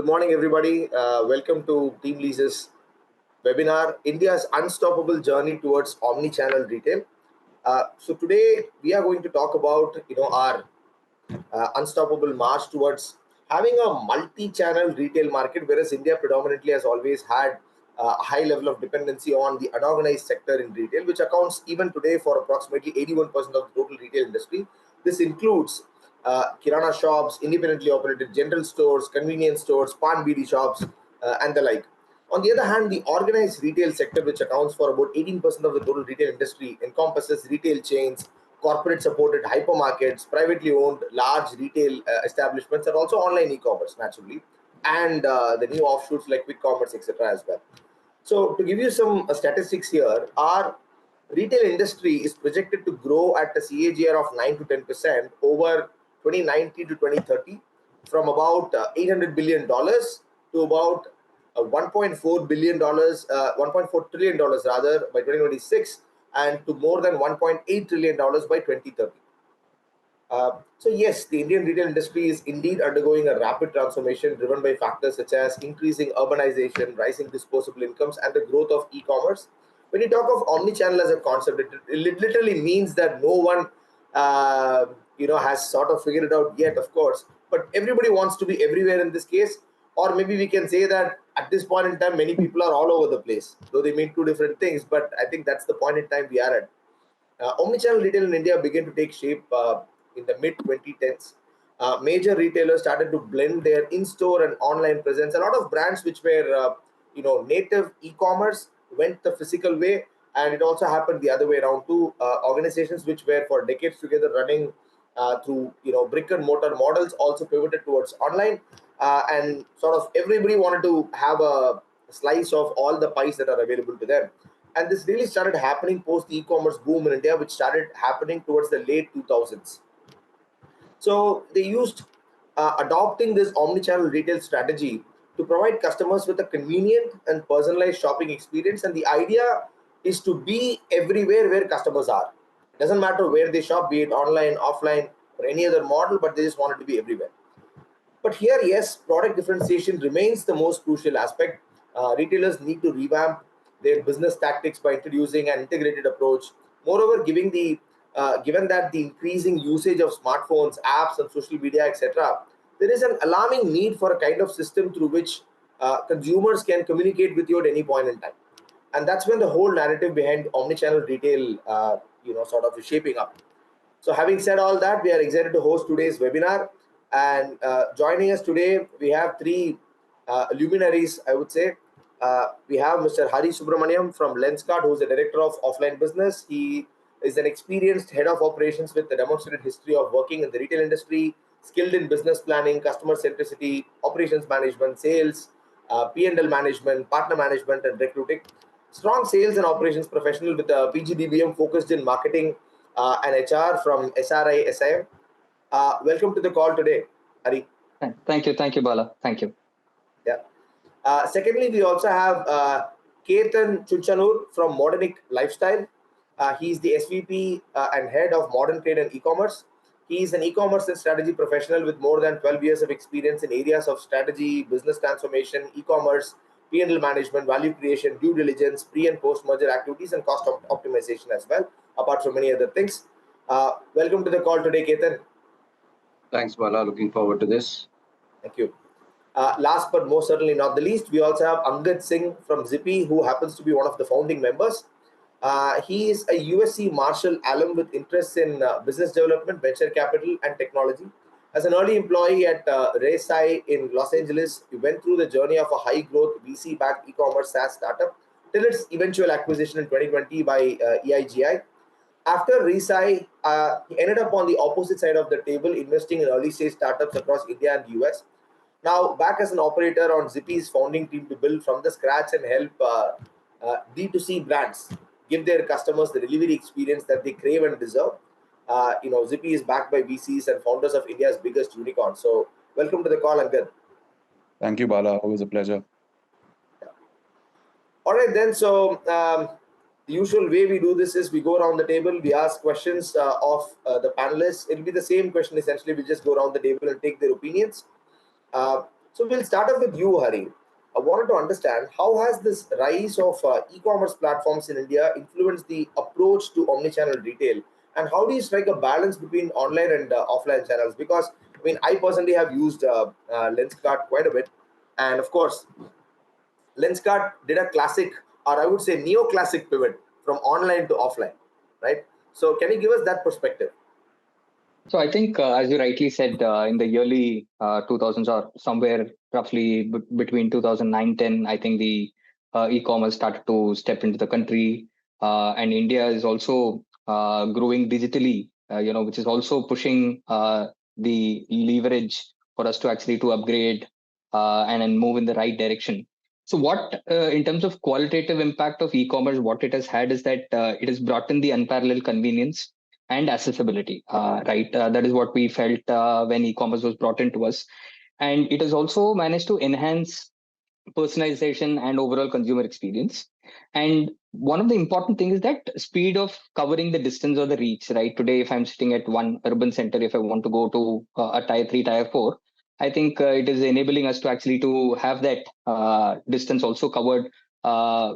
Good morning, everybody. Welcome to TeamLease's webinar, India's Unstoppable Journey Towards Omnichannel Retail. So today we are going to talk about our unstoppable march towards having a multi-channel retail market, whereas India predominantly has always had a high level of dependency on the unorganized sector in retail, which accounts even today for approximately 81% of the total retail industry. This includes kirana shops, independently operated general stores, convenience stores, pan BD shops, and the like. On the other hand, the organized retail sector, which accounts for about 18% of the total retail industry, encompasses retail chains, corporate supported hypermarkets, privately owned large retail establishments, and also online e-commerce naturally, and the new offshoots like quick commerce, etc. as well. So to give you some statistics here, our retail industry is projected to grow at a CAGR of 9 to 10% over 2019 to 2030, from about $800 billion to about $1.4 billion, $1.4 trillion rather by 2026, and to more than $1.8 trillion by 2030. So yes, the Indian retail industry is indeed undergoing a rapid transformation driven by factors such as increasing urbanization, rising disposable incomes, and the growth of e-commerce. When you talk of omnichannel as a concept, it literally means that no one has sort of figured it out yet, of course, but everybody wants to be everywhere in this case. Or maybe we can say that at this point in time, many people are all over the place, though they mean two different things, but I think that's the point in time we are at. Omnichannel retail in India began to take shape in the mid-2010s. Major retailers started to blend their in-store and online presence. A lot of brands which were, native e-commerce went the physical way, and it also happened the other way around too. Organizations which were for decades together running through, brick and mortar models also pivoted towards online, and sort of everybody wanted to have a slice of all the pies that are available to them. And this really started happening post the e-commerce boom in India, which started happening towards the late 2000s. So they used adopting this omnichannel retail strategy to provide customers with a convenient and personalized shopping experience. And the idea is to be everywhere where customers are. It doesn't matter where they shop, be it online, offline, or any other model, but they just want it to be everywhere. But here, yes, product differentiation remains the most crucial aspect. Retailers need to revamp their business tactics by introducing an integrated approach. Moreover, given that the increasing usage of smartphones, apps, and social media, etc., there is an alarming need for a kind of system through which consumers can communicate with you at any point in time. And that's when the whole narrative behind omnichannel retail, sort of is shaping up. So having said all that, we are excited to host today's webinar. And joining us today, we have three luminaries, I would say. We have Mr. J.Harii Subramaniam from Lenskart, who is the Director of Offline Business. He is an experienced head of operations with a demonstrated history of working in the retail industry, skilled in business planning, customer centricity, operations management, sales, P&L management, partner management, and recruiting. Strong sales and operations professional with a PGDBM focused in marketing and HR from SRI SIM. Welcome to the call today, Hari. Thank you, Bala. Thank you. Yeah. Secondly, we also have Ketan Chunchanur from Modenik Lifestyle. He's the SVP and head of modern trade and e-commerce. He is an e-commerce and strategy professional with more than 12 years of experience in areas of strategy, business transformation, e-commerce, P&L management, value creation, due diligence, pre- and post-merger activities, and cost optimization as well, apart from many other things. Welcome to the call today, Ketan. Thanks, Bala. Looking forward to this. Thank you. Last but most certainly not the least, we also have Angad Singh from Zippee, who happens to be one of the founding members. He is a USC Marshall alum with interests in business development, venture capital, and technology. As an early employee at RaySci in Los Angeles, he went through the journey of a high-growth VC-backed e-commerce SaaS startup till its eventual acquisition in 2020 by EIGI. After RaySci, he ended up on the opposite side of the table, investing in early-stage startups across India and the US. Now, back as an operator on Zippee's founding team to build from the scratch and help D2C brands give their customers the delivery experience that they crave and deserve. Zippee is backed by VCs and founders of India's biggest unicorn. So, welcome to the call, Angad. Thank you, Bala. Always a pleasure. Yeah. All right, then. So, the usual way we do this is we go around the table, we ask questions of the panelists. It'll be the same question essentially. We just go around the table and take their opinions. So we'll start off with you, Hari. I wanted to understand how has this rise of e-commerce platforms in India influenced the approach to omnichannel retail, and how do you strike a balance between online and offline channels? Because I mean, I personally have used Lenskart quite a bit, and of course, Lenskart did a classic, or I would say neoclassic pivot from online to offline, right? So can you give us that perspective? So I think, as you rightly said, in the early 2000s or somewhere roughly between 2009-10, I think the e-commerce started to step into the country, and India is also growing digitally, which is also pushing the leverage for us to actually to upgrade and then move in the right direction. So what, in terms of qualitative impact of e-commerce, what it has had is that it has brought in the unparalleled convenience and accessibility, right? That is what we felt when e-commerce was brought into us. And it has also managed to enhance personalization and overall consumer experience. And one of the important things is that speed of covering the distance or the reach, right? Today, if I'm sitting at one urban center, if I want to go to a tier 3, tier 4, I think it is enabling us to actually to have that distance also covered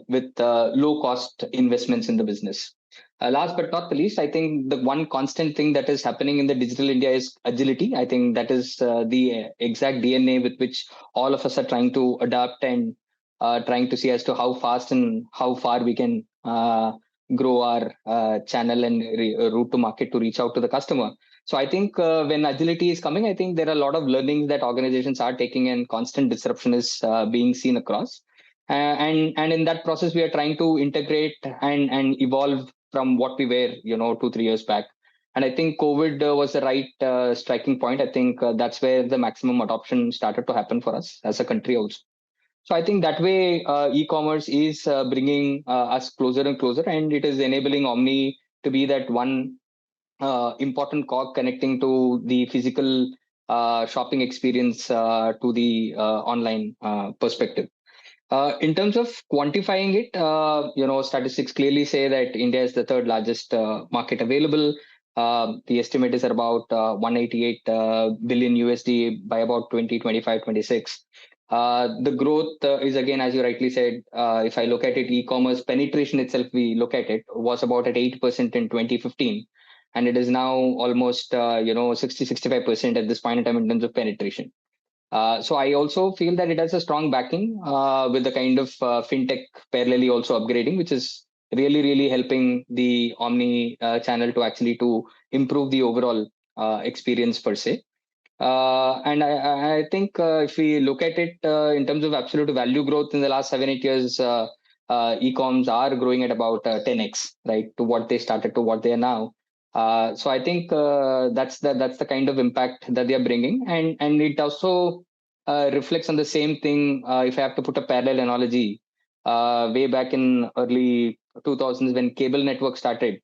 with low cost investments in the business. Last but not the least, I think the one constant thing that is happening in the digital India is agility. I think that is the exact DNA with which all of us are trying to adapt and trying to see as to how fast and how far we can grow our channel and route to market to reach out to the customer. So I think when agility is coming, I think there are a lot of learnings that organizations are taking, and constant disruption is being seen across. And in that process, we are trying to integrate and evolve from what we were, 2-3 years back. And I think COVID was the right striking point. I think that's where the maximum adoption started to happen for us as a country also. So I think that way, e-commerce is bringing us closer and closer, and it is enabling Omni to be that one important cog connecting to the physical shopping experience to the online perspective. In terms of quantifying it, statistics clearly say that India is the third largest market available. The estimate is about 188 billion USD by about 2025, 26. The growth is, again, as you rightly said, if I look at it, e-commerce penetration itself, we look at it, was about at 8% in 2015. And it is now almost, 60, 65% at this point in time in terms of penetration. So I also feel that it has a strong backing with the kind of fintech parallelly also upgrading, which is really, really helping the Omni channel to actually to improve the overall experience per se. And I think if we look at it in terms of absolute value growth in the last 7-8 years, e-coms are growing at about 10x, right, to what they started to what they are now. So I think that's the kind of impact that they are bringing, and it also reflects on the same thing. If I have to put a parallel analogy, way back in early 2000s when cable network started,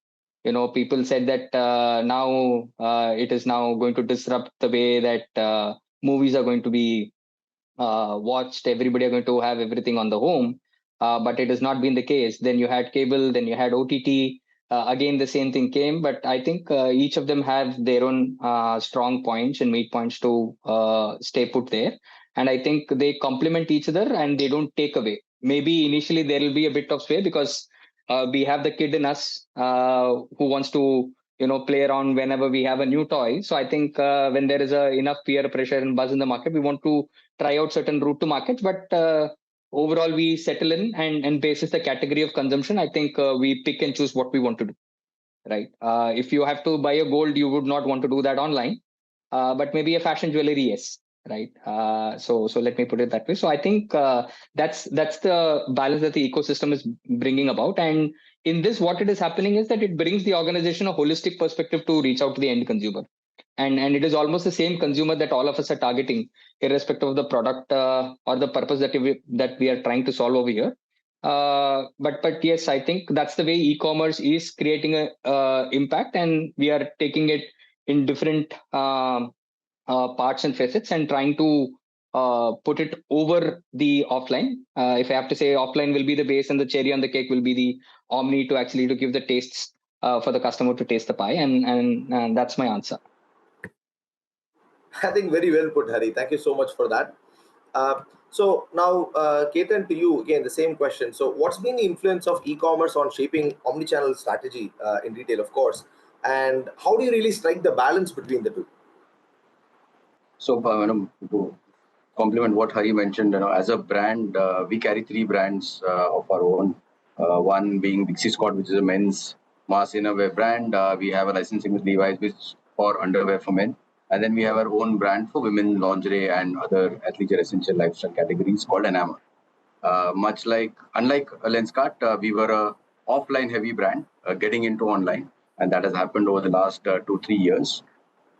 people said that now it is now going to disrupt the way that movies are going to be watched. Everybody are going to have everything on the home, but it has not been the case. Then you had cable, then you had OTT. Again, the same thing came, but I think each of them have their own strong points and weak points to stay put there. And I think they complement each other and they don't take away. Maybe initially there will be a bit of sway because we have the kid in us who wants to play around whenever we have a new toy. So I think when there is enough peer pressure and buzz in the market, we want to try out certain route to markets, but overall we settle in and basis the category of consumption. I think we pick and choose what we want to do, right? If you have to buy a gold, you would not want to do that online, but maybe a fashion jewelry, yes, right? So let me put it that way. So I think that's the balance that the ecosystem is bringing about. And in this, what it is happening is that it brings the organization a holistic perspective to reach out to the end consumer. And it is almost the same consumer that all of us are targeting, irrespective of the product or the purpose that we are trying to solve over here. But yes, I think that's the way e-commerce is creating a impact, and we are taking it in different parts and facets and trying to put it over the offline. If I have to say, offline will be the base and the cherry on the cake will be the Omni to actually to give the tastes for the customer to taste the pie, and that's my answer. I think very well put, Hari. Thank you so much for that. So now, Ketan, to you again the same question. So, what's been the influence of e-commerce on shaping omnichannel strategy in retail, of course, and how do you really strike the balance between the two? So, to complement what Hari mentioned, as a brand, we carry three brands of our own. One being Dixie Scott, which is a men's mass innerwear brand. We have a licensing with Levi's, which for underwear for men. And then we have our own brand for women lingerie and other athleisure essential lifestyle categories called Enamor. Unlike Lenskart, we were a offline heavy brand getting into online, and that has happened over the last 2-3 years.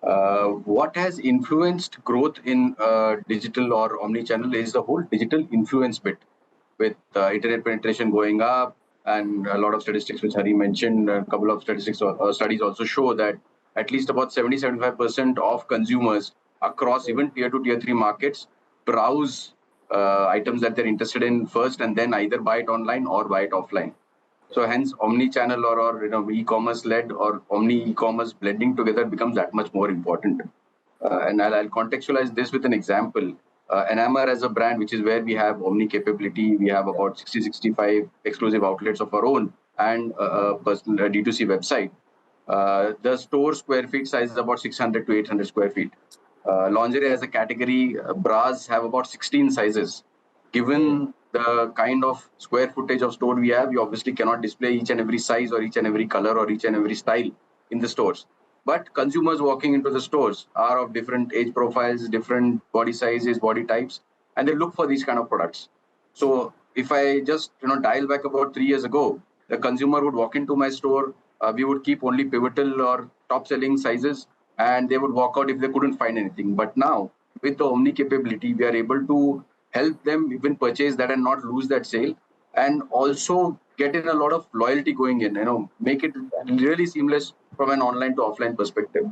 What has influenced growth in digital or omni-channel is the whole digital influence bit, with internet penetration going up and a lot of statistics which Hari mentioned. A couple of statistics or studies also show that at least about 70-75% of consumers across even tier 2, tier 3 markets browse items that they're interested in first and then either buy it online or buy it offline. So hence omni-channel or e-commerce led or omni-e-commerce blending together becomes that much more important. And I'll contextualize this with an example. Enamor as a brand, which is where we have omni capability, we have about 60-65 exclusive outlets of our own and a personal D2C website. The store square feet size is about 600 to 800 square feet. Lingerie as a category, bras have about 16 sizes. Given the kind of square footage of store we have, you obviously cannot display each and every size or each and every color or each and every style in the stores. But consumers walking into the stores are of different age profiles, different body sizes, body types, and they look for these kind of products. So if I just dial back about 3 years ago, the consumer would walk into my store, we would keep only pivotal or top selling sizes, and they would walk out if they couldn't find anything. But now with the omni capability, we are able to help them even purchase that and not lose that sale, and also get in a lot of loyalty going in, make it really seamless from an online to offline perspective.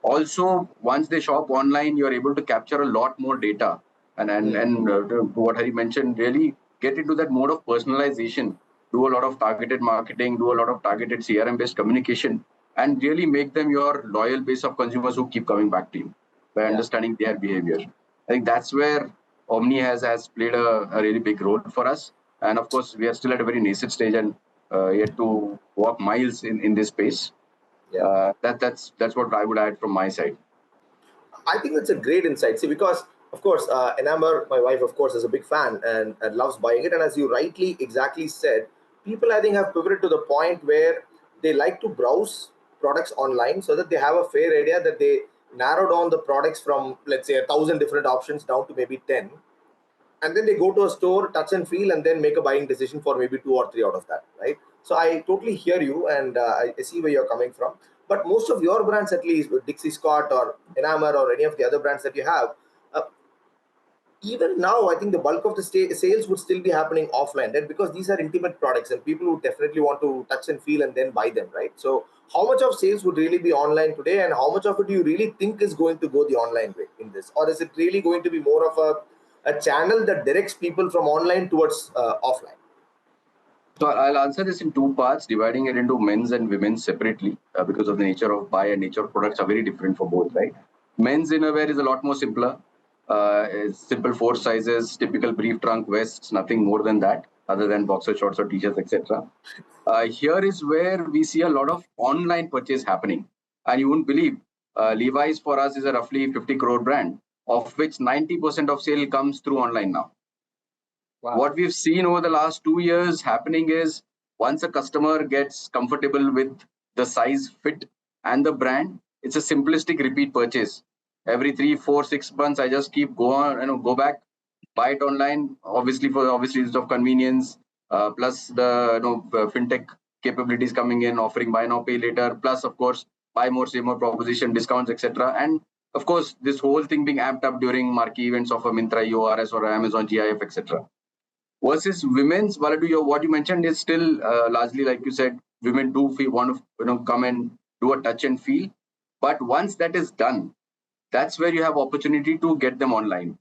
Also, once they shop online, you're able to capture a lot more data and what Hari mentioned, really get into that mode of personalization, do a lot of targeted marketing, do a lot of targeted CRM based communication, and really make them your loyal base of consumers who keep coming back to you by understanding their behavior. I think that's where Omni has played a really big role for us. And of course, we are still at a very nascent stage and yet to walk miles in this space. That's what I would add from my side. I think that's a great insight. See, because of course, Enamor, my wife, of course, is a big fan and loves buying it. And as you rightly exactly said, people I think have pivoted to the point where they like to browse products online so that they have a fair idea that they narrow down the products from, let's say, 1,000 different options down to maybe 10. And then they go to a store, touch and feel, and then make a buying decision for maybe 2 or 3 out of that, right? So I totally hear you, and I see where you're coming from. But most of your brands, at least with Dixie Scott or Enamor or any of the other brands that you have, even now, I think the bulk of the sales would still be happening offline, right? Because these are intimate products and people would definitely want to touch and feel and then buy them, right? So how much of sales would really be online today, and how much of it do you really think is going to go the online way in this? Or is it really going to be more of a channel that directs people from online towards offline? So I'll answer this in two parts, dividing it into men's and women's separately because of the nature of buy and nature of products are very different for both, right? Men's innerwear is a lot more simpler. It's simple 4 sizes, typical brief trunk vests, nothing more than that, other than boxer shorts or t-shirts, etc. Here is where we see a lot of online purchase happening. And you wouldn't believe, Levi's for us is a roughly 50 crore brand, of which 90% of sale comes through online now. Wow. What we've seen over the last 2 years happening is once a customer gets comfortable with the size, fit, and the brand, it's a simplistic repeat purchase. Every 3, 4, 6 months, I just keep go back, buy it online. Obviously, for reasons of convenience, plus the fintech capabilities coming in, offering buy now, pay later. Plus, of course, buy more, save more proposition, discounts, etc. And of course, this whole thing being amped up during marquee events of a Myntra, EORS, or Amazon GIF, etc. Versus women's, what you mentioned is still largely, like you said, women do want to come and do a touch and feel. But once that is done, that's where you have opportunity to get them online,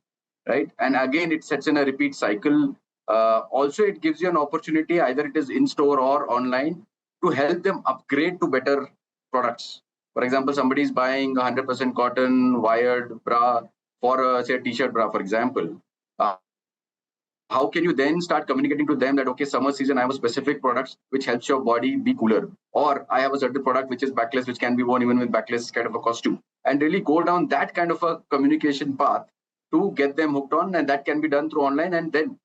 right? And again, it sets in a repeat cycle. Also, it gives you an opportunity, either it is in store or online, to help them upgrade to better products. For example, somebody is buying 100% cotton wired bra for say a t-shirt bra, for example. how can you then start communicating to them that, okay, summer season, I have a specific products which helps your body be cooler, or I have a certain product which is backless, which can be worn even with backless kind of a costume, and really go down that kind of a communication path to get them hooked on. And that can be done through online, and then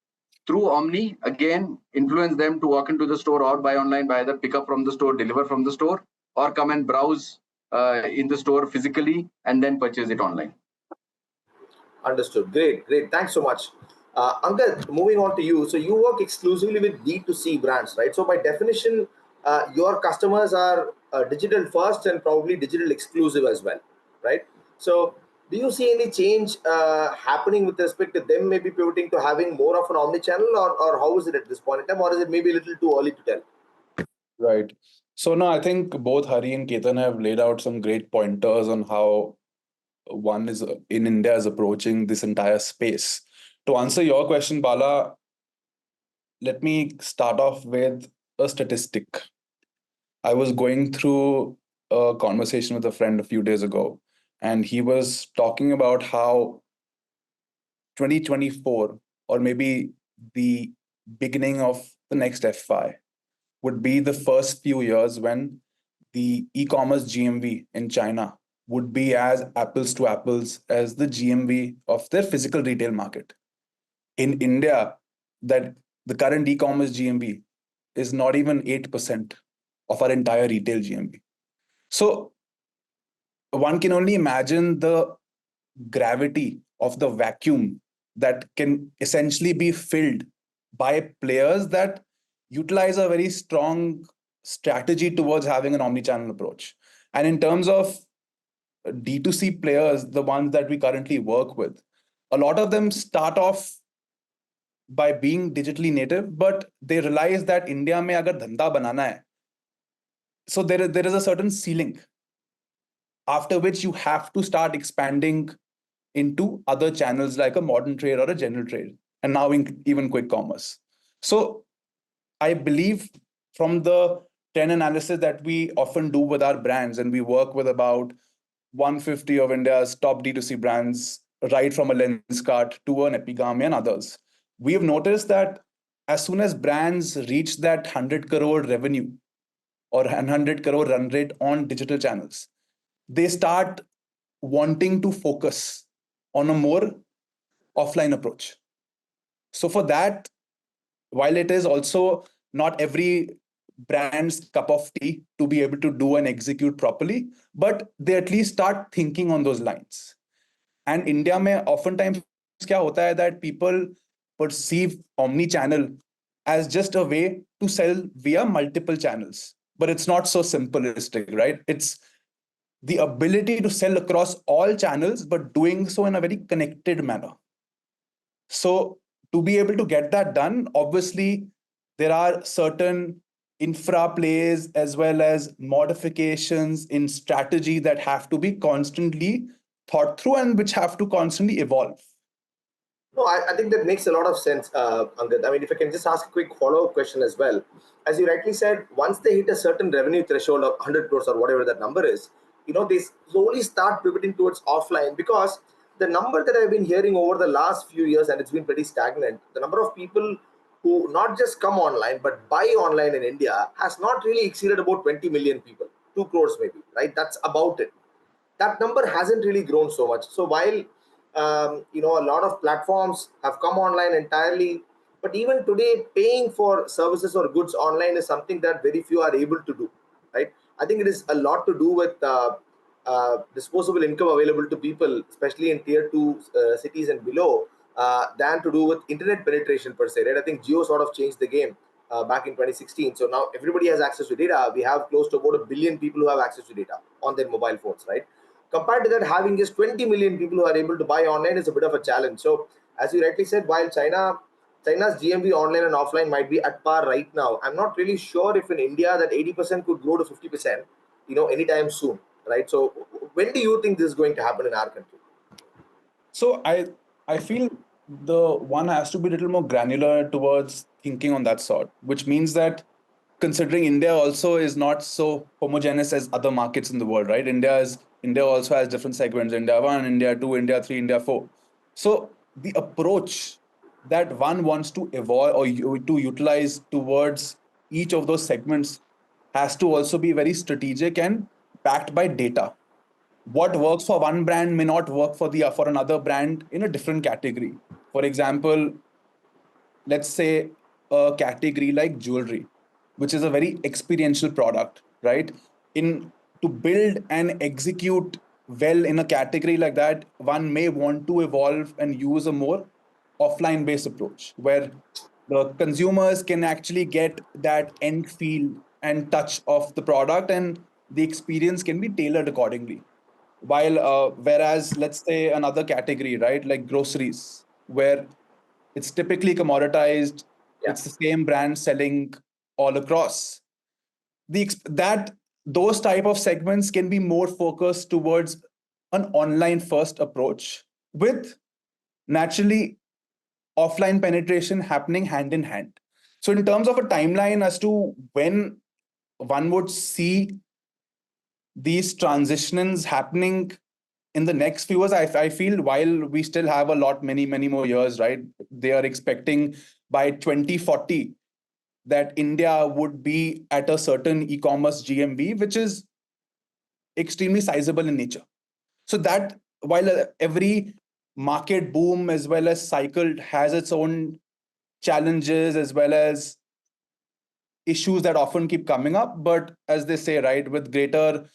through Omni, again, influence them to walk into the store or buy online, by either pick up from the store, deliver from the store, or come and browse in the store physically and then purchase it online. Understood. Great, great. Thanks so much. Angad, moving on to you. So you work exclusively with D2C brands, right? So by definition, your customers are digital first and probably digital exclusive as well, right? So do you see any change happening with respect to them maybe pivoting to having more of an omni-channel, or how is it at this point in time, or is it maybe a little too early to tell? Right. So no, I think both Hari and Ketan have laid out some great pointers on how one is in India is approaching this entire space. To answer your question, Bala, let me start off with a statistic. I was going through a conversation with a friend a few days ago, and he was talking about how 2024, or maybe the beginning of the next FY, would be the first few years when the e-commerce GMV in China would be as apples to apples as the GMV of their physical retail market. In India, that the current e-commerce GMV is not even 8% of our entire retail GMV. So one can only imagine the gravity of the vacuum that can essentially be filled by players that utilize a very strong strategy towards having an omni-channel approach. And in terms of D2C players, the ones that we currently work with, a lot of them start off by being digitally native, but they realize that India mein agar dhanda banana hai, so there is a certain ceiling after which you have to start expanding into other channels like a modern trade or a general trade, and now even quick commerce. So I believe from the 10 analysis that we often do with our brands, and we work with about 150 of India's top D2C brands, right from a Lenskart to an Epigami and others, we have noticed that as soon as brands reach that 100 crore revenue or 100 crore run rate on digital channels, they start wanting to focus on a more offline approach. So for that, while it is also not every brand's cup of tea to be able to do and execute properly, but they at least start thinking on those lines. And India mein oftentimes kya hota hai that people perceive omni-channel as just a way to sell via multiple channels. But it's not so simplistic, right? It's the ability to sell across all channels, but doing so in a very connected manner. So to be able to get that done, obviously, there are certain infra plays as well as modifications in strategy that have to be constantly thought through and which have to constantly evolve. No, I think that makes a lot of sense, Angad. I mean, if I can just ask a quick follow-up question as well. As you rightly said, once they hit a certain revenue threshold of 100 crores or whatever that number is, they slowly start pivoting towards offline, because the number that I've been hearing over the last few years, and it's been pretty stagnant, the number of people who not just come online but buy online in India has not really exceeded about 20 million people, 2 crores maybe, right? That's about it. That number hasn't really grown so much. So while a lot of platforms have come online entirely, but even today, paying for services or goods online is something that very few are able to do, right? I think it is a lot to do with disposable income available to people, especially in tier 2 cities and below, than to do with internet penetration per se, right? I think Jio sort of changed the game back in 2016. So now everybody has access to data. We have close to about a billion people who have access to data on their mobile phones, right? Compared to that, having just 20 million people who are able to buy online is a bit of a challenge. So as you rightly said, while China's GMV online and offline might be at par right now, I'm not really sure if in India that 80% could grow to 50%, anytime soon, right? So when do you think this is going to happen in our country? So I feel the one has to be a little more granular towards thinking on that sort, which means that considering India also is not so homogeneous as other markets in the world, right? India also has different segments: India 1, India 2, India 3, India 4. So the approach that one wants to evolve or to utilize towards each of those segments has to also be very strategic and backed by data. What works for one brand may not work for another brand in a different category. For example, let's say a category like jewelry, which is a very experiential product, right? In To build and execute well in a category like that, one may want to evolve and use a more offline based approach where the consumers can actually get that end feel and touch of the product, and the experience can be tailored accordingly. Whereas let's say another category, right, like groceries, where it's typically commoditized. Yeah. It's the same brand selling all across. That those type of segments can be more focused towards an online first approach with naturally offline penetration happening hand in hand. So in terms of a timeline as to when one would see these transitions happening in the next few years, I feel while we still have a lot, many more years, right? They are expecting by 2040 that India would be at a certain e-commerce GMV, which is extremely sizable in nature. So that while every market boom as well as cycle has its own challenges as well as issues that often keep coming up, but as they say, right, with greater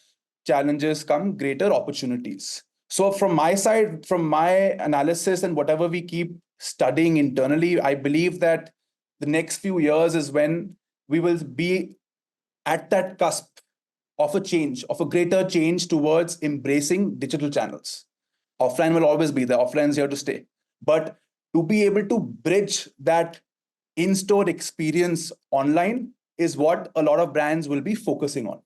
challenges come greater opportunities. So from my side, from my analysis and whatever we keep studying internally, I believe that the next few years is when we will be at that cusp of a change, of a greater change towards embracing digital channels. Offline will always be there, offline is here to stay. But to be able to bridge that in-store experience online is what a lot of brands will be focusing on.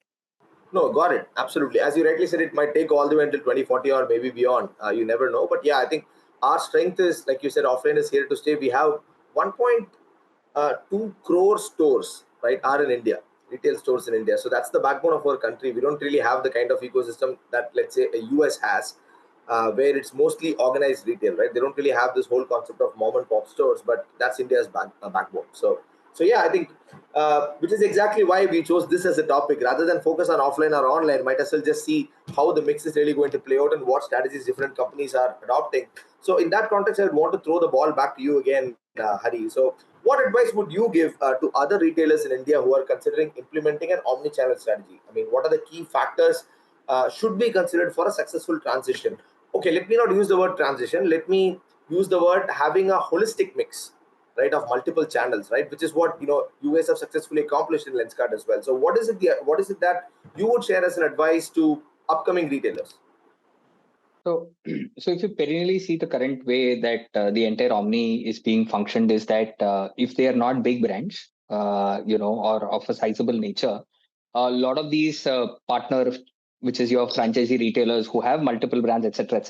No, got it. Absolutely. As you rightly said, it might take all the way until 2040 or maybe beyond. You never know. But yeah, I think our strength is, like you said, offline is here to stay. We have 1.2 crore stores, right, are in India, retail stores in India. So that's the backbone of our country. We don't really have the kind of ecosystem that, let's say, a US has, where it's mostly organized retail, right? They don't really have this whole concept of mom and pop stores, but that's India's backbone. So yeah, I think which is exactly why we chose this as a topic rather than focus on offline or online. Might as well just see how the mix is really going to play out and what strategies different companies are adopting. So in that context, I would want to throw the ball back to you again, Hari. So what advice would you give to other retailers in India who are considering implementing an omni-channel strategy? I mean, what are the key factors should be considered for a successful transition? Okay, let me not use the word transition. Let me use the word having a holistic mix, right, of multiple channels, right, which is what you guys have successfully accomplished in Lenskart as well. So what is it that you would share as an advice to upcoming retailers? So, so if you perennially see the current way that the entire Omni is being functioned is that if they are not big brands, or of a sizable nature, a lot of these partners, which is your franchisee retailers who have multiple brands, etc.,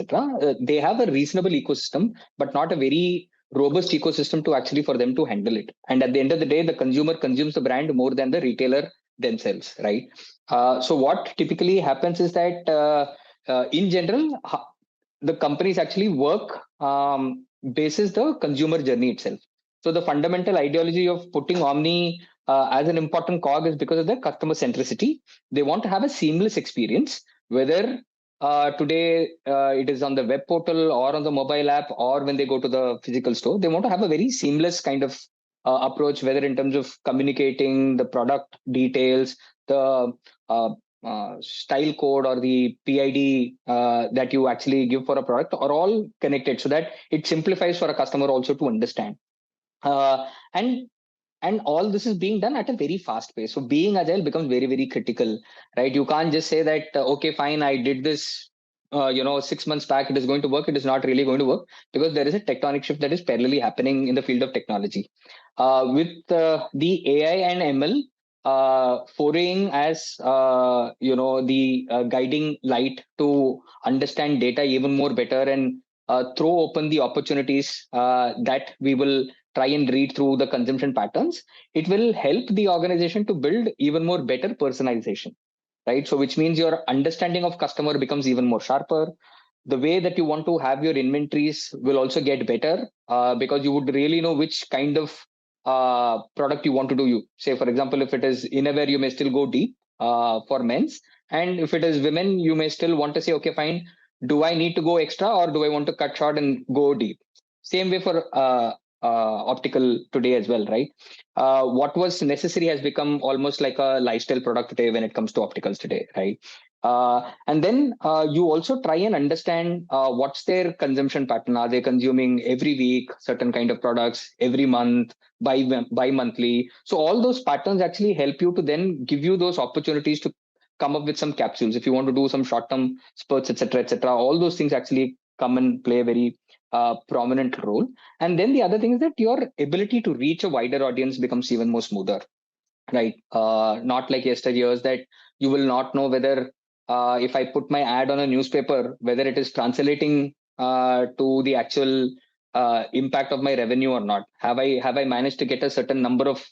they have a reasonable ecosystem, but not a very robust ecosystem to actually for them to handle it. And at the end of the day, the consumer consumes the brand more than the retailer themselves, right? So what typically happens is that in general, the companies actually work basis the consumer journey itself. So the fundamental ideology of putting Omni as an important cog is because of the customer centricity. They want to have a seamless experience, whether today it is on the web portal or on the mobile app or when they go to the physical store. They want to have a very seamless kind of approach, whether in terms of communicating the product details, the style code or the PID that you actually give for a product are all connected so that it simplifies for a customer also to understand. And all this is being done at a very fast pace. So being agile becomes very, very critical, right? You can't just say that, okay, fine, I did this, 6 months back, it is going to work. It is not really going to work because there is a tectonic shift that is parallelly happening in the field of technology. With the AI and ML foraying as, the guiding light to understand data even more better and throw open the opportunities that we will try and read through the consumption patterns, it will help the organization to build even more better personalization, right? So which means your understanding of customer becomes even more sharper. the way that you want to have your inventories will also get better, because you would really know which kind of product you want to do. You say, for example, if it is innerwear, you may still go deep for men's, and if it is women, you may still want to say, okay, fine, do I need to go extra, or do I want to cut short and go deep? Same way for optical today as well, right? What was necessary has become almost like a lifestyle product today when it comes to opticals today, right? And then you also try and understand what's their consumption pattern. Are they consuming every week certain kind of products, every month, bi-monthly? So all those patterns actually help you to then give you those opportunities to come up with some capsules. If you want to do some short-term spurts, etc., all those things actually come and play a very prominent role. And then the other thing is that your ability to reach a wider audience becomes even more smoother, right? Not like yesteryears that you will not know whether if I put my ad on a newspaper, whether it is translating to the actual impact of my revenue or not. Have I managed to get a certain number of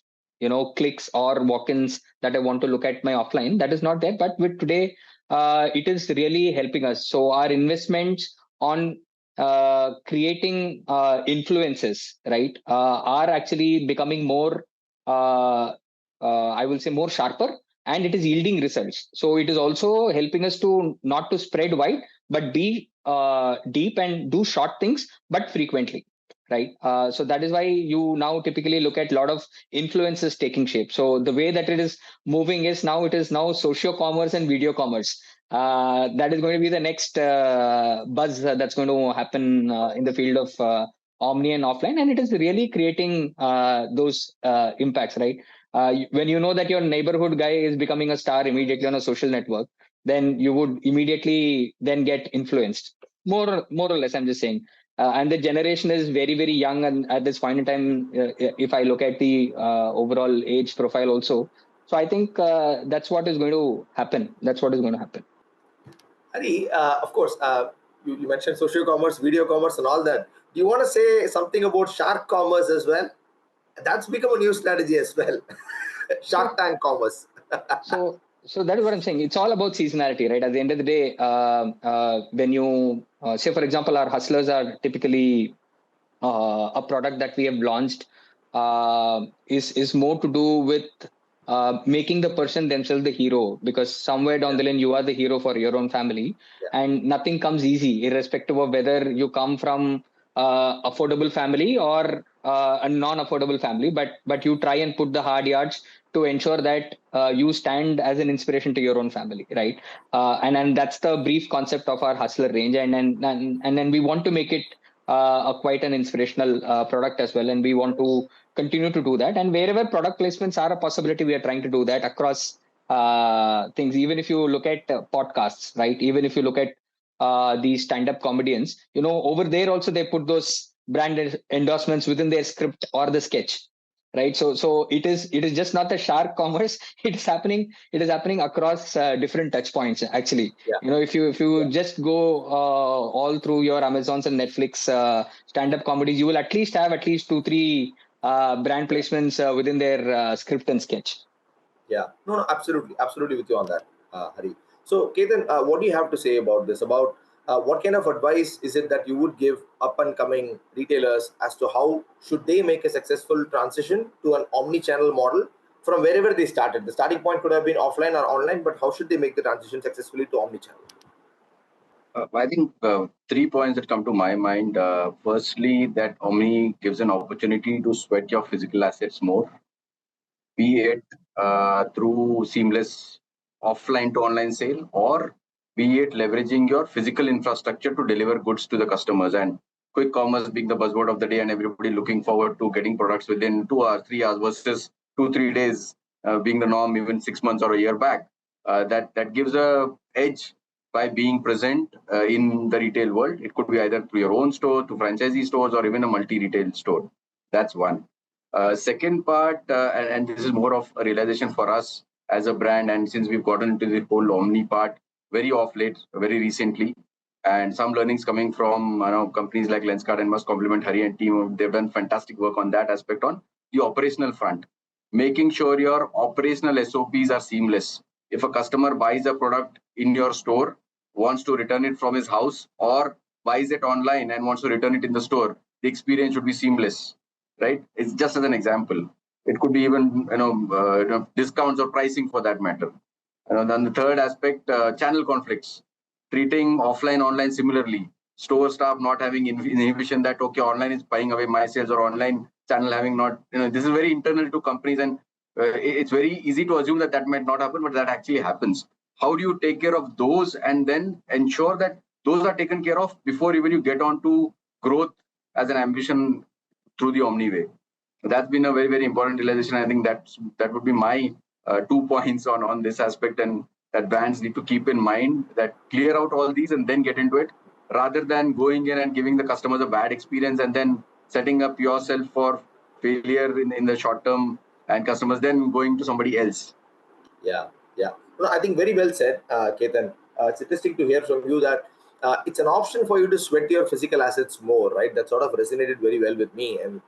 clicks or walk-ins that I want to look at my offline? That is not there. But with today, it is really helping us. So our investments on creating influences, right, are actually becoming more I will say more sharper, and it is yielding results. So it is also helping us to not to spread wide, but be deep and do short things, but frequently, right? So that is why you now typically look at a lot of influences taking shape. So the way that it is moving is now it is now socio commerce and video commerce. That is going to be the next buzz that's going to happen in the field of omni and offline, and it is really creating those impacts, right? When you know that your neighborhood guy is becoming a star immediately on a social network, then you would immediately then get influenced. More or less, I'm just saying. And the generation is very, very young, and at this point in time, if I look at the overall age profile also, so I think that's what is going to happen. That's what is going to happen. Hari, of course, you mentioned social commerce, video commerce, and all that. Do you want to say something about shark commerce as well? That's become a new strategy as well. Shark Tank commerce. So that is what I'm saying. It's all about seasonality, right? At the end of the day, when you say, for example, our hustlers are typically a product that we have launched is more to do with making the person themselves the hero, because somewhere down the line you are the hero for your own family, and nothing comes easy, irrespective of whether you come from affordable family or a non-affordable family, but you try and put the hard yards to ensure that you stand as an inspiration to your own family, right? And that's the brief concept of our hustler range, and then we want to make it quite an inspirational product as well, and we want to continue to do that. And wherever product placements are a possibility, we are trying to do that across things. Even if you look at podcasts, right? Even if you look at the stand-up comedians, over there also they put those brand endorsements within their script or the sketch, right? So it is just not the shark commerce. It is happening across different touch points actually. If you just go all through your Amazons and Netflix stand-up comedies, you will at least have at least 2-3 brand placements within their script and sketch. No, absolutely with you on that, Hari. So Ketan, what do you have to say about this? About what kind of advice is it that you would give up and coming retailers as to how should they make a successful transition to an omni-channel model from wherever they started? The starting point could have been offline or online, but how should they make the transition successfully to omni-channel? I think 3 points that come to my mind. Firstly, that Omni gives an opportunity to sweat your physical assets more, be it through seamless offline to online sale, or be it leveraging your physical infrastructure to deliver goods to the customers. And quick commerce being the buzzword of the day, and everybody looking forward to getting products within 2 hours, 3 hours versus 2-3 days being the norm even 6 months or a year back. That gives a edge by being present in the retail world. It could be either through your own store, to franchisee stores, or even a multi-retail store. That's one. Second part, and this is more of a realization for us as a brand, and since we've gotten into the whole Omni part very off late, very recently, and some learnings coming from companies like Lenskart, and must compliment Hari and team. They've done fantastic work on that aspect on the operational front, making sure your operational SOPs are seamless. If a customer buys a product in your store, wants to return it from his house or buys it online and wants to return it in the store, the experience should be seamless, right? It's just as an example. It could be even discounts or pricing for that matter. And then the third aspect, channel conflicts, treating offline, online similarly. Store staff not having inhibition that okay, online is buying away my sales, or online channel having not. This is very internal to companies, and it's very easy to assume that that might not happen, but that actually happens. How do you take care of those and then ensure that those are taken care of before even you get on to growth as an ambition through the Omni way? That's been a very, very important realization. I think that would be my 2 points on this aspect, and that brands need to keep in mind that clear out all these and then get into it, rather than going in and giving the customers a bad experience and then setting up yourself for failure in the short term, and customers then going to somebody else. Yeah, yeah. No, I think very well said, Ketan. It's interesting to hear from you that it's an option for you to sweat your physical assets more, right? That sort of resonated very well with me, and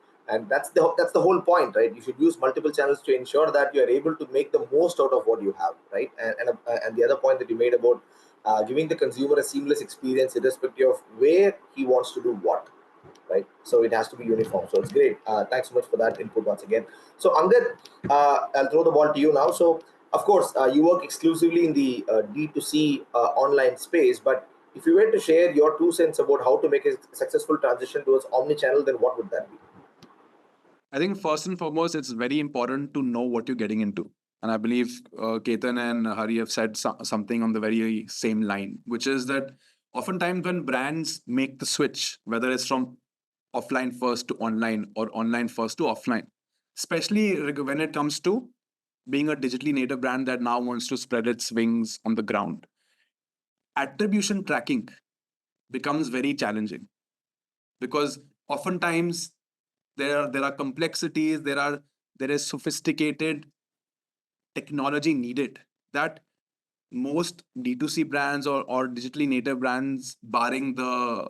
that's the whole point, right? You should use multiple channels to ensure that you are able to make the most out of what you have, right? And the other point that you made about giving the consumer a seamless experience irrespective of where he wants to do what, right? So it has to be uniform. So it's great. Thanks so much for that input once again. So Angad, I'll throw the ball to you now. So of course, you work exclusively in the D2C online space, but if you were to share your 2 cents about how to make a successful transition towards omni-channel, then what would that be? I think first and foremost, it's very important to know what you're getting into. And I believe Ketan and Hari have said something on the very same line, which is that oftentimes when brands make the switch, whether it's from offline first to online or online first to offline, especially when it comes to being a digitally native brand that now wants to spread its wings on the ground, attribution tracking becomes very challenging, because oftentimes there are complexities, there is sophisticated technology needed that most D2C brands or digitally native brands, barring the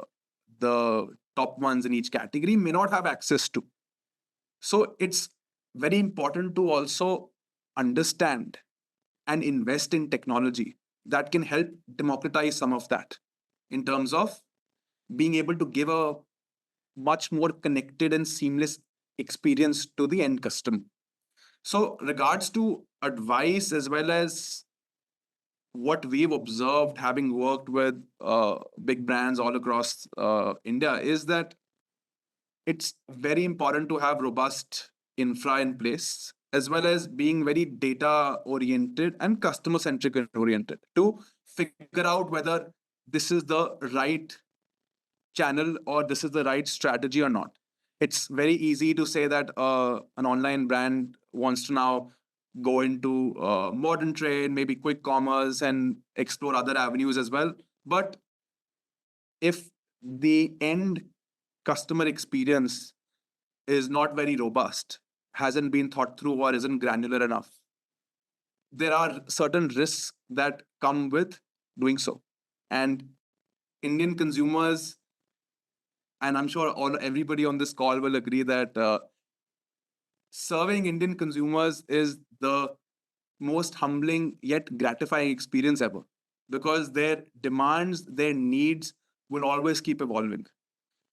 top ones in each category, may not have access to. So it's very important to also understand and invest in technology that can help democratize some of that, in terms of being able to give a much more connected and seamless experience to the end customer. So regards to advice, as well as what we've observed having worked with big brands all across India, is that it's very important to have robust infra in place, as well as being very data oriented and customer centric oriented to figure out whether this is the right channel or this is the right strategy or not. It's very easy to say that an online brand wants to now go into modern trade, maybe quick commerce, and explore other avenues as well. But if the end customer experience is not very robust, hasn't been thought through, or isn't granular enough, there are certain risks that come with doing so. And Indian consumers, and I'm sure everybody on this call will agree that serving Indian consumers is the most humbling yet gratifying experience ever, because their demands, their needs will always keep evolving.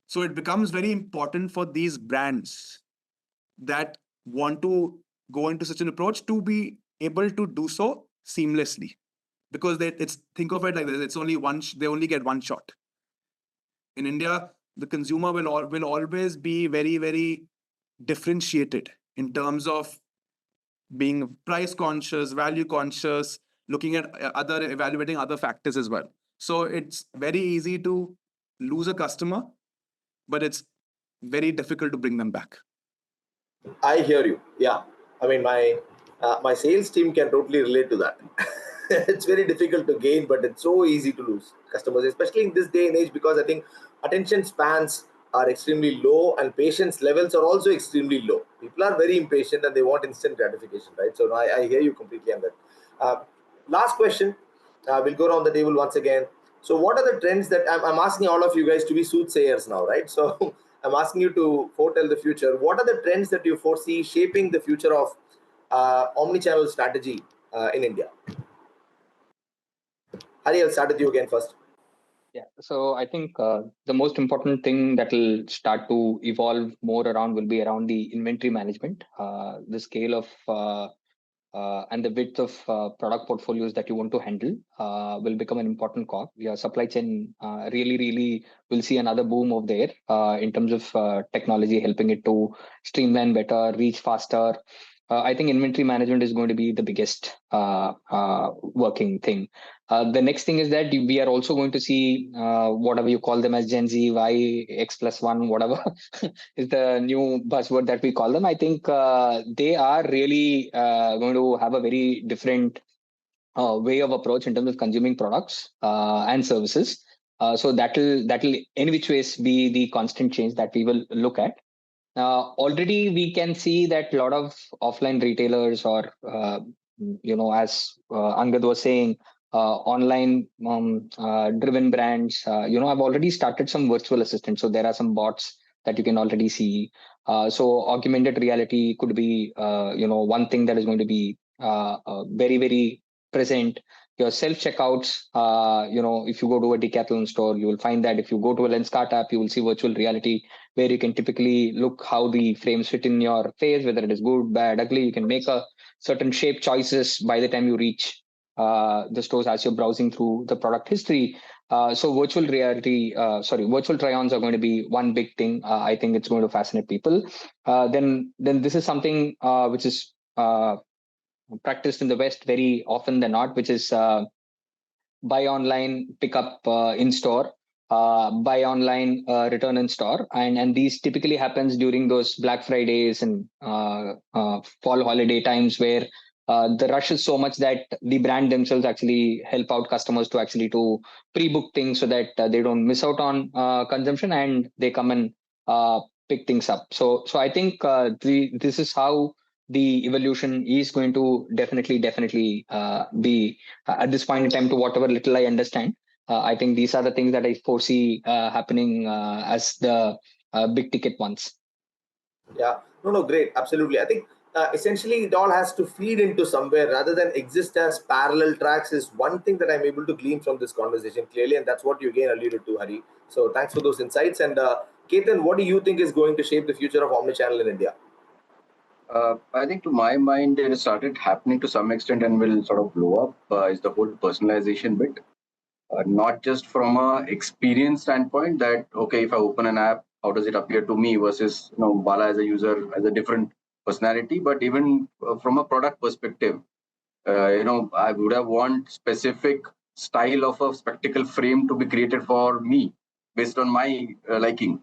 So it becomes very important for these brands that want to go into such an approach to be able to do so seamlessly, because think of it like this: it's only they only get one shot. In India, the consumer will always be very, very differentiated in terms of being price conscious, value conscious, looking at evaluating other factors as well. So it's very easy to lose a customer, but it's very difficult to bring them back. I hear you. Yeah, I mean my sales team can totally relate to that. It's very difficult to gain, but it's so easy to lose customers, especially in this day and age, because I think attention spans are extremely low and patience levels are also extremely low. People are very impatient and they want instant gratification, right? So I hear you completely on that. Last question. We'll go around the table once again. So what are the trends that I'm asking all of you guys to be soothsayers now, right? So I'm asking you to foretell the future. What are the trends that you foresee shaping the future of omnichannel strategy in India? Hari, I'll start with you again first. Yeah, so I think the most important thing that will start to evolve more around will be around the inventory management, the scale of and the width of product portfolios that you want to handle will become an important cog. Your supply chain really will see another boom over there in terms of technology helping it to streamline better, reach faster. I think inventory management is going to be the biggest working thing. The next thing is that we are also going to see whatever you call them as Gen Z, Y, X plus one, whatever is the new buzzword that we call them. I think they are really going to have a very different way of approach in terms of consuming products and services. So that'll in which ways be the constant change that we will look at. Already we can see that a lot of offline retailers or, as Angad was saying, online driven brands, I've already started some virtual assistants. So there are some bots that you can already see. So augmented reality could be, one thing that is going to be very present. Your self checkouts, if you go to a Decathlon store, you will find that. If you go to a Lenskart app, you will see virtual reality where you can typically look how the frames fit in your face, whether it is good, bad, ugly. You can make a certain shape choices by the time you reach the stores as you're browsing through the product history. So virtual try-ons are going to be one big thing. I think it's going to fascinate people. Then this is something which is practiced in the West very often than not, which is buy online, pick up in store, buy online, return in store, and these typically happens during those Black Fridays and fall holiday times where the rush is so much that the brand themselves actually help out customers to actually to pre-book things so that they don't miss out on consumption and they come and pick things up. So I think this is how the evolution is going to definitely be at this point in time. To whatever little I understand, I think these are the things that I foresee happening as the big ticket ones. Yeah, no, great, absolutely. I think essentially it all has to feed into somewhere rather than exist as parallel tracks is one thing that I'm able to glean from this conversation clearly, and that's what you again alluded to, Hari. So thanks for those insights. And Ketan, what do you think is going to shape the future of omnichannel in India? I think to my mind, it has started happening to some extent and will sort of blow up is the whole personalization bit. Not just from a experience standpoint that, okay, if I open an app, how does it appear to me versus, Bala as a user as a different personality, but even from a product perspective, I would have want specific style of a spectacle frame to be created for me based on my liking.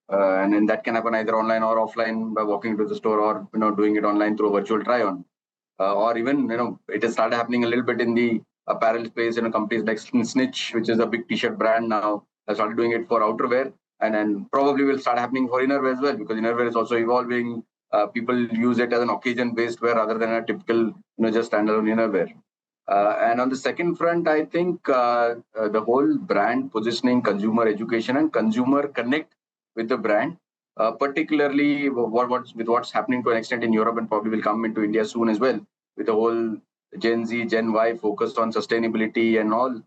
And then that can happen either online or offline by walking to the store or doing it online through a virtual try-on, or even it has started happening a little bit in the apparel space. Companies like Snitch, which is a big T-shirt brand now, have started doing it for outerwear, and then probably will start happening for innerwear as well because innerwear is also evolving. People use it as an occasion-based wear rather than a typical just standalone innerwear. And on the second front, I think the whole brand positioning, consumer education, and consumer connect with the brand, particularly what's happening to an extent in Europe and probably will come into India soon as well, with the whole Gen Z, Gen Y focused on sustainability and all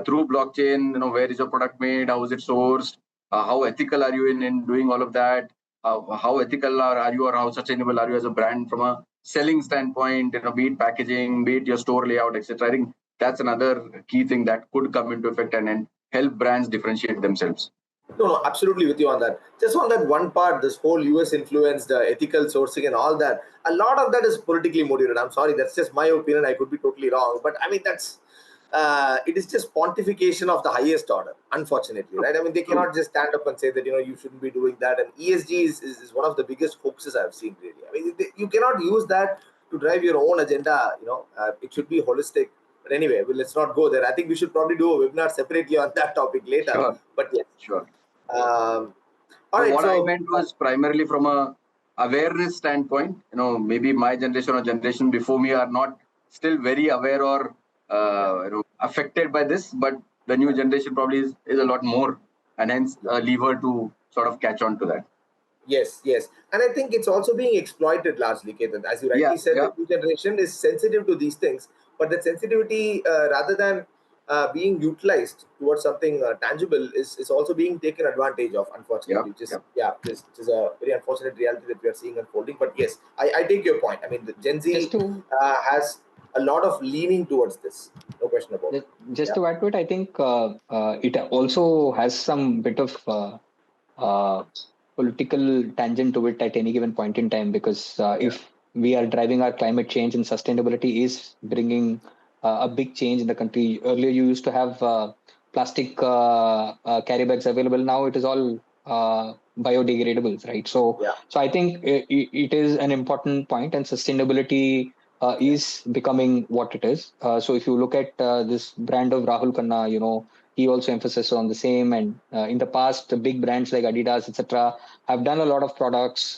through blockchain. Where is your product made? How is it sourced? How ethical are you in doing all of that? How ethical are you, or how sustainable are you as a brand from a selling standpoint? Be it packaging, be it your store layout, etc. I think that's another key thing that could come into effect and help brands differentiate themselves. No, absolutely with you on that. Just on that one part, this whole US influenced ethical sourcing and all that, a lot of that is politically motivated. I'm sorry, that's just my opinion. I could be totally wrong. But I mean, it is just pontification of the highest order, unfortunately, right? I mean, they cannot just stand up and say that, you shouldn't be doing that. And ESG is one of the biggest hoaxes I've seen, really. I mean, you cannot use that to drive your own agenda. It should be holistic. But anyway, let's not go there. I think we should probably do a webinar separately on that topic later. Sure. But yes. Sure. All so right. What I meant was primarily from a awareness standpoint. Maybe my generation or generation before me are not still very aware or affected by this, but the new generation probably is a lot more, and hence a lever to sort of catch on to that. Yes, and I think it's also being exploited largely, Ketan. As you rightly said, the new generation is sensitive to these things, but that sensitivity, rather than being utilized towards something tangible is also being taken advantage of, unfortunately. Which is a very unfortunate reality that we are seeing unfolding. But yes, I take your point. I mean, the Gen Z has a lot of leaning towards this, no question about it. Just to add to it, I think it also has some bit of uh, political tangent to it at any given point in time, because if we are driving our climate change, and sustainability is bringing a big change in the country. Earlier, you used to have plastic carry bags available. Now it is all biodegradables, right? So I think it is an important point, and sustainability is becoming what it is. So if you look at this brand of Rahul Khanna, he also emphasizes on the same. And in the past, the big brands like Adidas, etc., have done a lot of products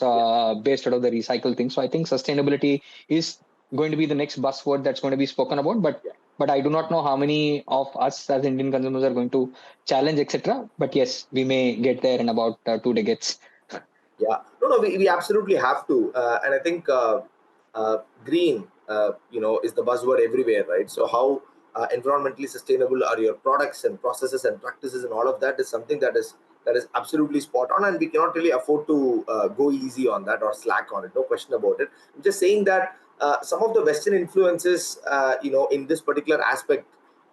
based out of the recycled thing. So I think sustainability is going to be the next buzzword that's going to be spoken about. But I do not know how many of us as Indian consumers are going to challenge, etc. But yes, we may get there in about 2 decades. Yeah, no, we absolutely have to, and I think green, is the buzzword everywhere, right? So how environmentally sustainable are your products and processes and practices, and all of that is something that is absolutely spot on, and we cannot really afford to go easy on that or slack on it. No question about it. I'm just saying that some of the Western influences, in this particular aspect,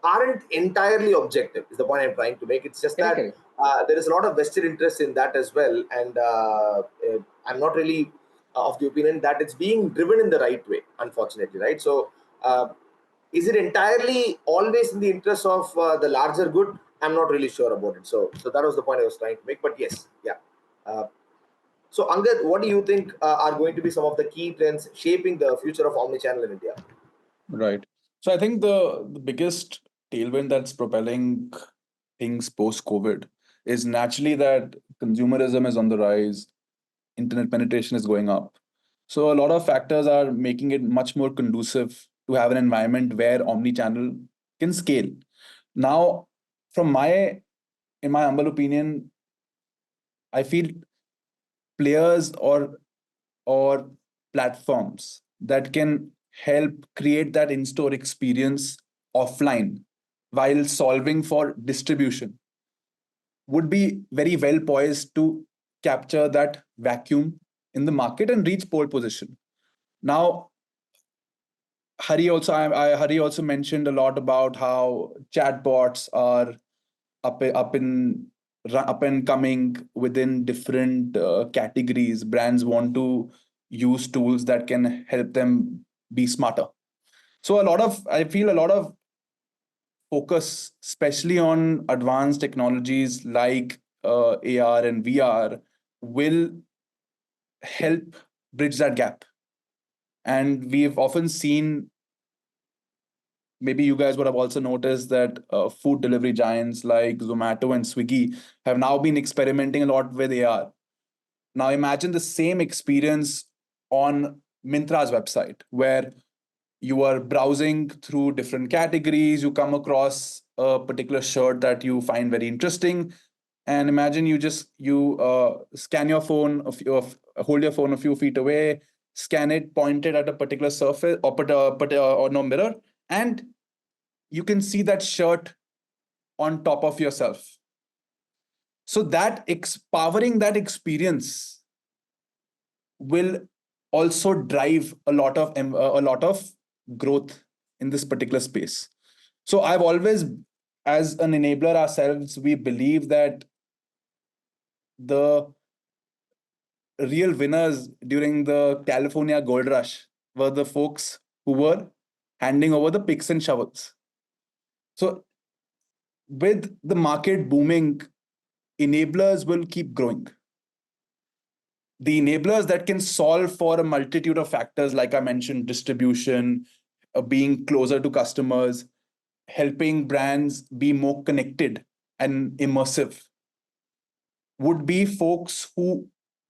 aren't entirely objective. Is the point I'm trying to make. It's just that there is a lot of vested interest in that as well, and I'm not really of the opinion that it's being driven in the right way, unfortunately, right? So is it entirely always in the interest of the larger good? I'm not really sure about it. So that was the point I was trying to make. But yes, so Angad, what do you think are going to be some of the key trends shaping the future of omnichannel in India? Right. So I think the biggest tailwind that's propelling things post-COVID is naturally that consumerism is on the rise, internet penetration is going up. So a lot of factors are making it much more conducive to have an environment where omni-channel can scale. Now, in my humble opinion, I feel players or platforms that can help create that in-store experience offline while solving for distribution would be very well poised to capture that vacuum in the market and reach pole position. Now, Hari also mentioned a lot about how chatbots are up and coming within different categories. Brands want to use tools that can help them be smarter. So I feel a lot of focus, especially on advanced technologies like AR and VR, will help bridge that gap. And we've often seen, maybe you guys would have also noticed that food delivery giants like Zomato and Swiggy have now been experimenting a lot with AR. Now imagine the same experience on Myntra's website, where you are browsing through different categories, you come across a particular shirt that you find very interesting, and imagine you scan your phone, hold your phone a few feet away, scan it, point it at a particular surface or or no mirror, and you can see that shirt on top of yourself. So that powering that experience will also drive a lot of growth in this particular space. So I've always, as an enabler ourselves, we believe that the real winners during the California gold rush were the folks who were handing over the picks and shovels. So with the market booming, enablers will keep growing. The enablers that can solve for a multitude of factors, like I mentioned, distribution, being closer to customers, helping brands be more connected and immersive, would be folks who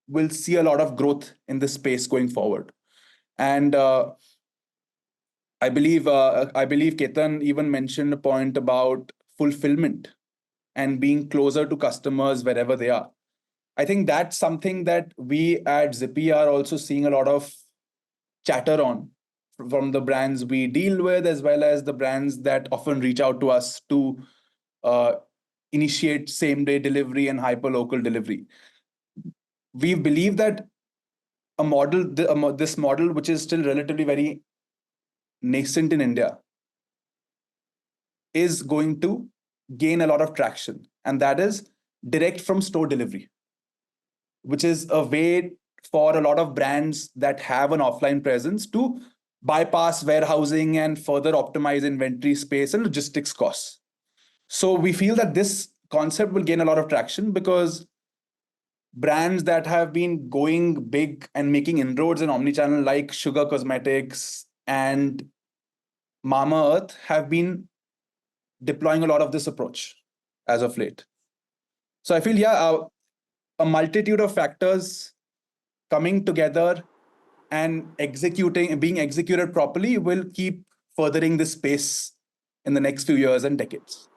will see a lot of growth in this space going forward. And I believe Ketan even mentioned a point about fulfillment and being closer to customers wherever they are. I think that's something that we at Zippee are also seeing a lot of chatter on. from the brands we deal with, as well as the brands that often reach out to us to initiate same-day delivery and hyper-local delivery. We believe that this model, which is still relatively very nascent in India, is going to gain a lot of traction, and that is direct from store delivery, which is a way for a lot of brands that have an offline presence to bypass warehousing and further optimize inventory space and logistics costs. So we feel that this concept will gain a lot of traction because brands that have been going big and making inroads in omnichannel, like Sugar Cosmetics and Mamaearth, have been deploying a lot of this approach as of late. So I feel, a multitude of factors coming together and being executed properly will keep furthering this space in the next few years and decades.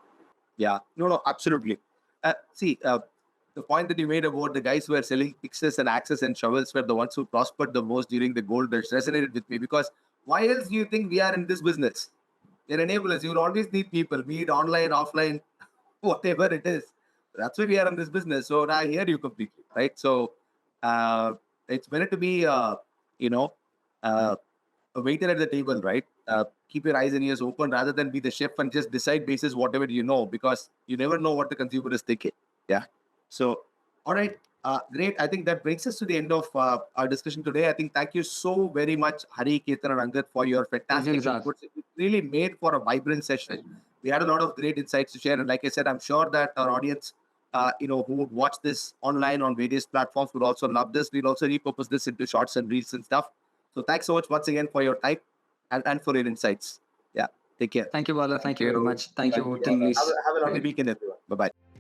Yeah, no, absolutely. The point that you made about the guys who are selling fixes and axes and shovels were the ones who prospered the most during the gold rush resonated with me, because why else do you think we are in this business? They're enablers. You will always need people, be it online, offline, whatever it is. That's why we are in this business. So I hear you completely, right? So it's better to be, a waiter at the table, right? Keep your eyes and ears open rather than be the chef and just decide basis whatever you know, because you never know what the consumer is thinking. Yeah. So, all right. Great. I think that brings us to the end of our discussion today. I think thank you so very much, Harii, Ketan, and Angad, for your fantastic inputs. It really made for a vibrant session. We had a lot of great insights to share. And like I said, I'm sure that our audience, who would watch this online on various platforms would also love this. We'll also repurpose this into shorts and reels and stuff. So thanks so much once again for your time and for your insights. Yeah. Take care. Thank you, Bala. Thank you very much. Thank you, TeamLease. Have a lovely weekend, everyone. Bye-bye.